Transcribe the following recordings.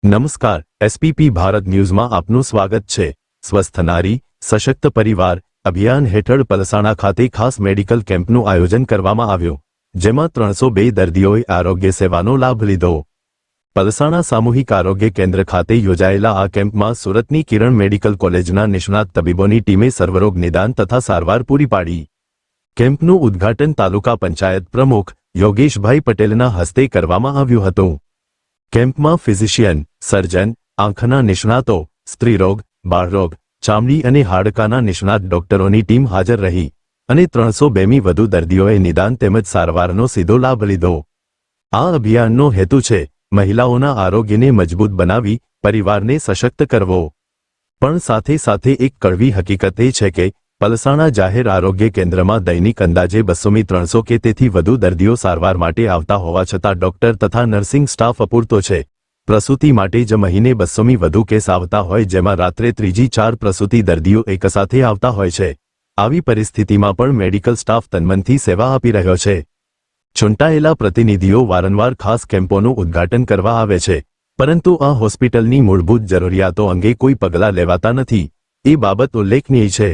નમસ્કાર, એસપીપી ભારત ન્યૂઝમાં આપનું સ્વાગત છે। સ્વસ્થ નારી સશક્ત પરિવાર અભિયાન હેઠળ પલસાણા ખાતે ખાસ મેડિકલ કેમ્પનું આયોજન કરવામાં આવ્યું, જેમાં 302 દર્દીઓએ આરોગ્ય સેવાનો લાભ લીધો। પલસાણા સામૂહિક આરોગ્ય કેન્દ્ર ખાતે યોજાયેલા આ કેમ્પમાં સુરતની કિરણ મેડિકલ કોલેજના નિષ્ણાત તબીબોની ટીમે સર્વરોગ નિદાન તથા સારવાર પૂરી પાડી। કેમ્પનું ઉદ્ઘાટન તાલુકા પંચાયત પ્રમુખ યોગેશભાઈ પટેલના હસ્તે કરવામાં આવ્યું હતું। કેમ્પમાં ફિઝિશિયન, સર્જન, આંખના નિષ્ણાતો, સ્ત્રીરોગ, બાળરોગ, ચામડી અને હાડકાના નિષ્ણાત ડોક્ટરોની ટીમ હાજર રહી અને 302મી વધુ દર્દીઓએ નિદાન તેમજ સારવારનો સીધો લાભ લીધો। આ અભિયાનનો હેતુ છે મહિલાઓના આરોગ્યને મજબૂત બનાવી પરિવારને સશક્ત કરવો। પણ સાથે સાથે એક કડવી હકીકત એ છે કે પલસાણા જાહેર આરોગ્ય કેન્દ્રમાં દૈનિક અંદાજે 200થી 300 કે તેથી વધુ દર્દીઓ સારવાર માટે આવતા હોવા છતાં ડોક્ટર તથા નર્સિંગ સ્ટાફ અપૂરતો છે। પ્રસૂતિ માટે જ મહિને 200થી વધુ કેસ આવતા હોય, જેમાં રાત્રે 3-4 પ્રસૂતિ દર્દીઓ એકસાથે આવતા હોય છે। આવી પરિસ્થિતિમાં પણ મેડિકલ સ્ટાફ તનમનથી સેવા આપી રહ્યો છે। ચૂંટાયેલા પ્રતિનિધિઓ વારંવાર ખાસ કેમ્પોનું ઉદ્ઘાટન કરવા આવે છે, પરંતુ આ હોસ્પિટલની મૂળભૂત જરૂરિયાતો અંગે કોઈ પગલાં લેવાતા નથી, એ બાબત ઉલ્લેખનીય છે।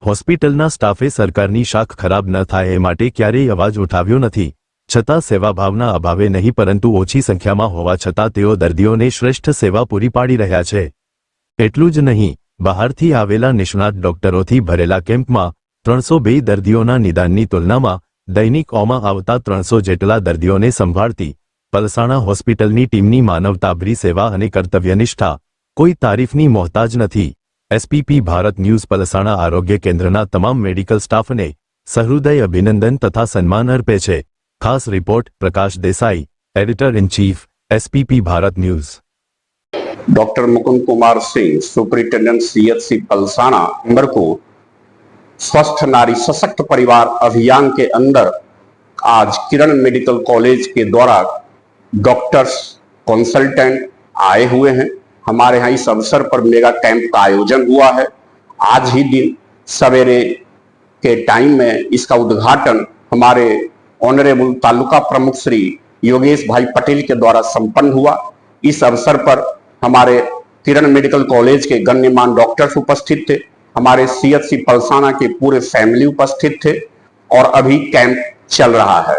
હોસ્પિટલના સ્ટાફે સરકારની શાખ ખરાબ ન થાય એ માટે ક્યારેય અવાજ ઉઠાવ્યો નથી, છતાં સેવાભાવના અભાવે નહીં પરંતુ ઓછી સંખ્યામાં હોવા છતાં તેઓ દર્દીઓને શ્રેષ્ઠ સેવા પૂરી પાડી રહ્યા છે। એટલું જ નહીં, બહારથી આવેલા નિષ્ણાત ડોક્ટરોથી ભરેલા કેમ્પમાં 302 દર્દીઓના નિદાનની તુલનામાં દૈનિકમાં આવતા 300 જેટલા દર્દીઓને સંભાળતી પલસાણા હોસ્પિટલની ટીમની માનવતાભરી સેવા અને કર્તવ્યનિષ્ઠા કોઈ તારીફની મોહતાજ નથી। એસપીપી ભારત ન્યૂઝ પલસાણા આરોગ્ય કેન્દ્રના તમામ મેડિકલ સ્ટાફને સહૃદય અભિનંદન તથા સન્માન અર્પે છે। ખાસ report Prakash Desai, editor in chief, SPP Bharat news. Doctor Mukund Kumar Singh, superintendent CHC Palsana number को स्वस्थ नारी सशक्त परिवार अभियान के अंदर आज किरण मेडिकल कॉलेज के द्वारा डॉक्टर्स कंसल्टेंट आए हुए हैं। हमारे यहाँ इस अवसर पर मेगा कैंप का आयोजन हुआ है। आज ही दिन सवेरे के टाइम में इसका उद्घाटन हमारे ऑनरेबल तालुका प्रमुख श्री योगेश भाई पटेल के द्वारा संपन्न हुआ। इस अवसर पर हमारे किरण मेडिकल कॉलेज के गण्यमान्य डॉक्टर्स उपस्थित थे, हमारे सीएचसी पलसाणा के पूरे फैमिली उपस्थित थे और अभी कैंप चल रहा है।